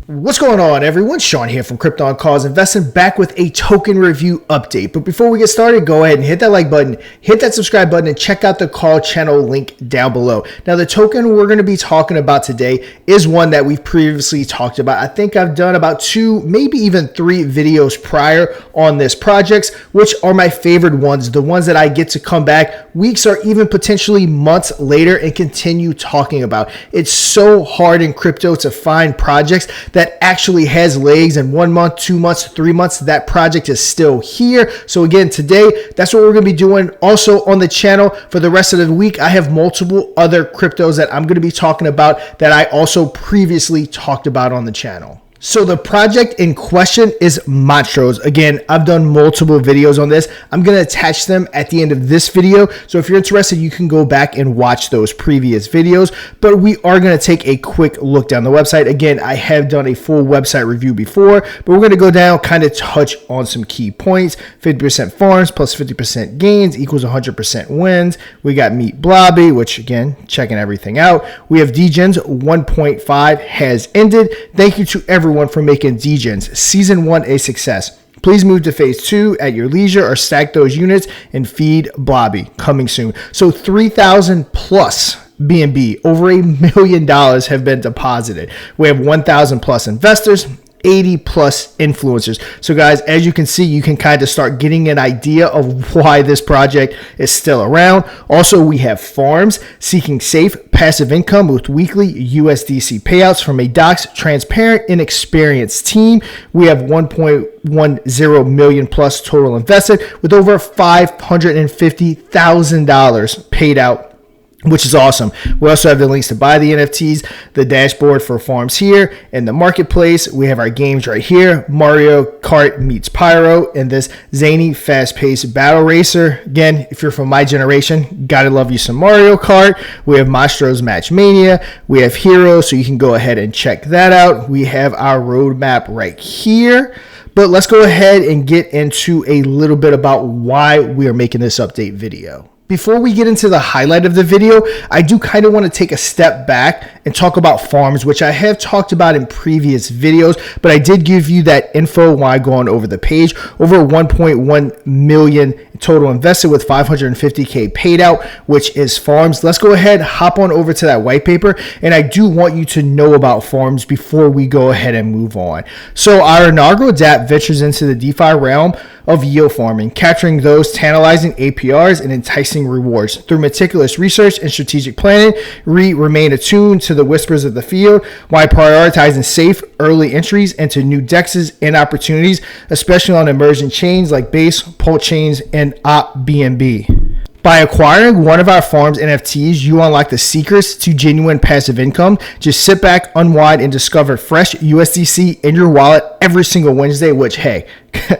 What's going on, everyone? Sean here from kryptonhga Investing, back with a token review update. But before we get started, go ahead and hit that like button, hit that subscribe button, and check out the call channel link down below. Now, the token we're going to be talking about today is one that we've previously talked about. I think I've done about 2, maybe even 3 videos prior on this project, which are my favorite ones, the ones that I get to come back weeks or even potentially months later and continue talking about. It's so hard in crypto to find projects that actually has legs, and 1 month, 2 months, 3 months, that project is still here. So again, today, that's what we're going to be doing. Also on the channel for the rest of the week, I have multiple other cryptos that I'm going to be talking about that I also previously talked about on the channel. So the project in question is Monstros. Again, I've done multiple videos on this. I'm going to attach them at the end of this video. So if you're interested, you can go back and watch those previous videos. But we are going to take a quick look down the website. Again, I have done a full website review before, but we're going to go down, kind of touch on some key points. 50% farms plus 50% gains equals 100% wins. We got Meet Blobby, which again, checking everything out. We have DGens 1.5 has ended. Thank you to everyone for making DGens Season 1 a success. Please move to Phase 2 at your leisure or stack those units and feed Blobby. Coming soon. So 3,000 plus BNB, over $1 million have been deposited. We have 1,000 plus investors, 80 plus influencers. So guys, as you can see, you can kind of start getting an idea of why this project is still around. Also, we have farms seeking safe passive income with weekly USDC payouts from a docs, transparent, and experienced team. We have 1.10 million plus total invested with over $550,000 paid out, which is awesome. We also have the links to buy the NFTs, the dashboard for farms here, and the marketplace. We have our games right here. Mario Kart meets Pyro, and this zany, fast-paced battle racer. Again, if you're from my generation, gotta love you some Mario Kart. We have Monstros Match Mania. We have Heroes, so you can go ahead and check that out. We have our roadmap right here. But let's go ahead and get into a little bit about why we are making this update video. Before we get into the highlight of the video, I do kind of want to take a step back and talk about farms, which I have talked about in previous videos, but I did give you that info while going over the page. Over 1.1 million total invested with 550K paid out, which is farms. Let's go ahead, hop on over to that white paper, and I do want you to know about farms before we go ahead and move on. So our inaugural dApp ventures into the DeFi realm of yield farming, capturing those tantalizing APRs and enticing rewards. Through meticulous research and strategic planning, we remain attuned to the whispers of the field while prioritizing safe early entries into new dexes and opportunities, especially on emerging chains like Base, Pulse Chains, and Op BNB. By acquiring one of our farms NFTs, you unlock the secrets to genuine passive income. Just sit back, unwind, and discover fresh USDC in your wallet every single Wednesday, which, hey,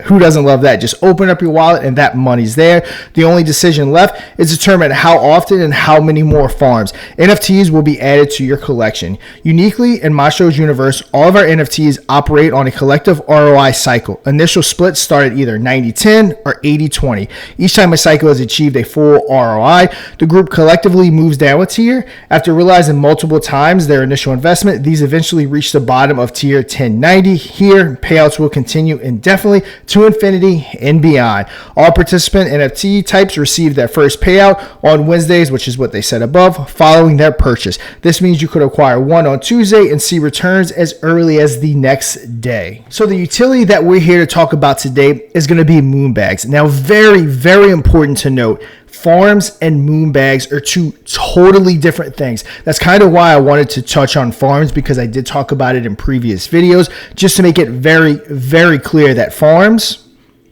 who doesn't love that? Just open up your wallet and that money's there. The only decision left is to determine how often and how many more farms. NFTs will be added to your collection. Uniquely in Monstro's universe, all of our NFTs operate on a collective ROI cycle. Initial splits start at either 90-10 or 80-20. Each time a cycle has achieved a full ROI, the group collectively moves down a tier. After realizing multiple times their initial investment, these eventually reach the bottom of tier 1090. Here, payouts will continue indefinitely to infinity and beyond. All participant NFT types receive their first payout on Wednesdays, which is what they said above, following their purchase. This means you could acquire one on Tuesday and see returns as early as the next day. So the utility that we're here to talk about today is going to be Moonbagz. Now, very, very important to note, farms and Moonbagz are two totally different things. That's kind of why I wanted to touch on farms, because I did talk about it in previous videos, just to make it very, very clear that farms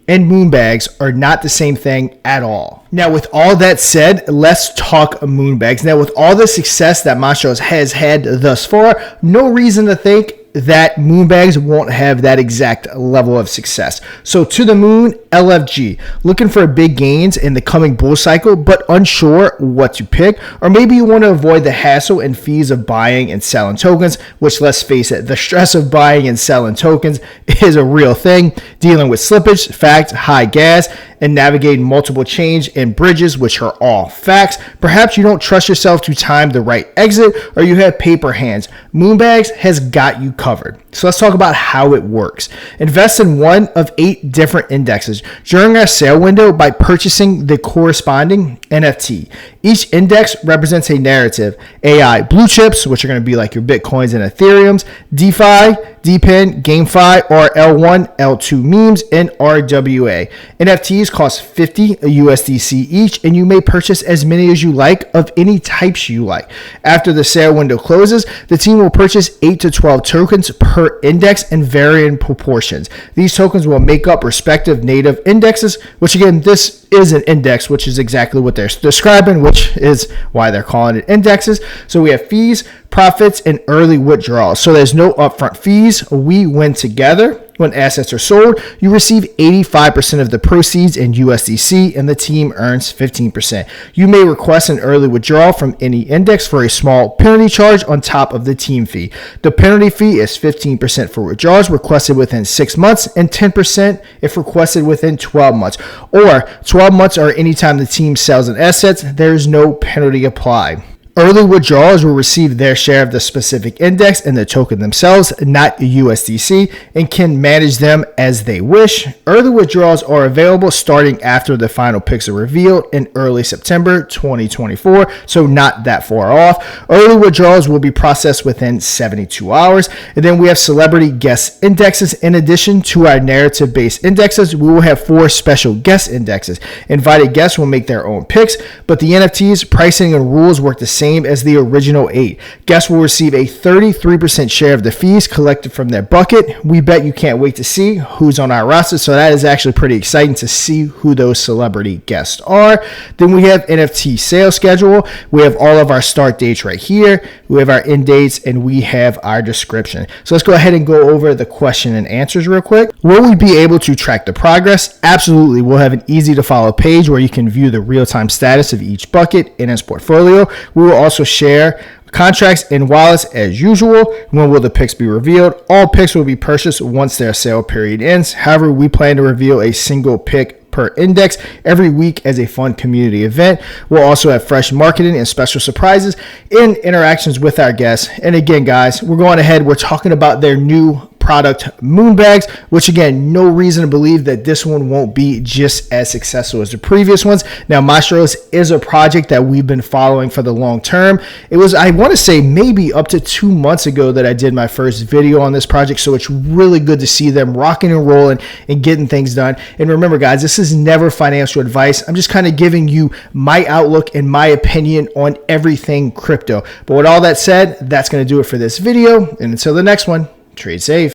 and Moonbagz are not the same thing at all. Now, with all that said, let's talk Moonbagz. Now, with all the success that Monstros has had thus far, no reason to think that Moonbagz won't have that exact level of success. So to the moon, LFG, looking for big gains in the coming bull cycle, but unsure what to pick, or maybe you want to avoid the hassle and fees of buying and selling tokens, which, let's face it, the stress of buying and selling tokens is a real thing, dealing with slippage, fact, high gas, and navigating multiple chains and bridges, which are all facts. Perhaps you don't trust yourself to time the right exit, or you have paper hands. Moonbagz has got you covered. So let's talk about how it works. Invest in one of 8 different indexes during our sale window by purchasing the corresponding NFT. Each index represents a narrative: AI blue chips, which are going to be like your Bitcoins and Ethereums, DeFi, DPIN, GameFi, or L1, L2 memes, and RWA. NFTs cost 50 USDC each, and you may purchase as many as you like of any types you like. After the sale window closes, the team will purchase 8 to 12 tokens per index in varying proportions. These tokens will make up respective native indexes, which again, this is an index, which is exactly what they're describing, which is why they're calling it indexes. So we have fees, profits, and early withdrawals. So there's no upfront fees. We win together. When assets are sold, you receive 85% of the proceeds in USDC and the team earns 15%. You may request an early withdrawal from any index for a small penalty charge on top of the team fee. The penalty fee is 15% for withdrawals requested within 6 months and 10% if requested within 12 months. Or 12 months or anytime the team sells an asset, there is no penalty applied. Early withdrawals will receive their share of the specific index and the token themselves, not USDC, and can manage them as they wish. Early withdrawals are available starting after the final picks are revealed in early September 2024, so not that far off. Early withdrawals will be processed within 72 hours. And then we have celebrity guest indexes. In addition to our narrative-based indexes, we will have 4 special guest indexes. Invited guests will make their own picks, but the NFTs, pricing, and rules work the same as the original 8. Guests will receive a 33% share of the fees collected from their bucket. We bet you can't wait to see who's on our roster, so that is actually pretty exciting to see who those celebrity guests are. Then we have NFT sales schedule. We have all of our start dates right here. We have our end dates, and we have our description. So let's go ahead and go over the question and answers real quick. Will we be able to track the progress? Absolutely. We'll have an easy to follow page where you can view the real-time status of each bucket in its portfolio. We will also share contracts and wallets as usual. When will the picks be revealed? All picks will be purchased once their sale period ends. However, we plan to reveal a single pick per index every week as a fun community event. We'll also have fresh marketing and special surprises and interactions with our guests. And again, guys, we're going ahead. We're talking about their new product, Moonbagz, which again, no reason to believe that this one won't be just as successful as the previous ones. Now, Monstros is a project that we've been following for the long term. It was, I want to say, maybe up to 2 months ago that I did my first video on this project, so it's really good to see them rocking and rolling and getting things done. And remember, guys, this is never financial advice. I'm just kind of giving you my outlook and my opinion on everything crypto. But with all that said, that's going to do it for this video. And until the next one, trade safe.